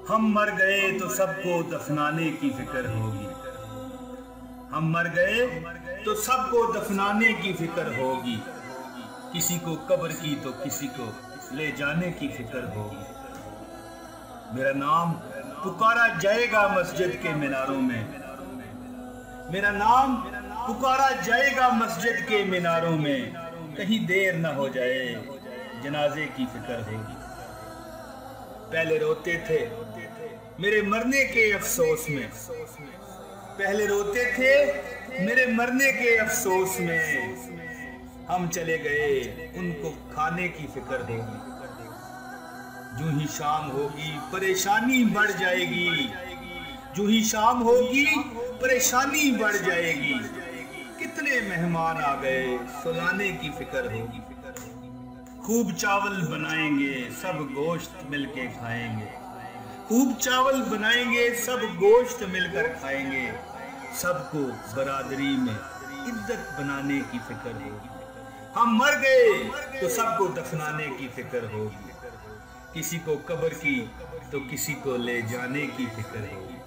हम मर गए तो सबको दफनाने की फिक्र होगी। हम मर गए तो सबको दफनाने की फिक्र होगी। किसी को कब्र की तो किसी को ले जाने की फिक्र होगी। मेरा नाम पुकारा जाएगा मस्जिद के मीनारों में। मेरा नाम पुकारा जाएगा मस्जिद के मीनारों में। कहीं देर ना हो जाए, जनाजे की फिक्र होगी। पहले रोते थे मेरे मरने के अफसोस में। पहले रोते थे मेरे मरने के अफसोस में। हम चले गए उनको खाने की फिक्र होगी। जो ही शाम होगी परेशानी बढ़ जाएगी। जो ही शाम होगी परेशानी बढ़ जाएगी। कितने मेहमान आ गए सुलाने की फिक्र होगी। खूब चावल बनाएंगे सब गोश्त मिलके खाएंगे। खूब चावल बनाएंगे सब गोश्त मिलकर खाएंगे। सबको बरादरी में इज्जत बनाने की फिक्र होगी। हम मर गए तो सबको दफनाने की फिक्र होगी। किसी को कब्र की तो किसी को ले जाने की फिक्र होगी।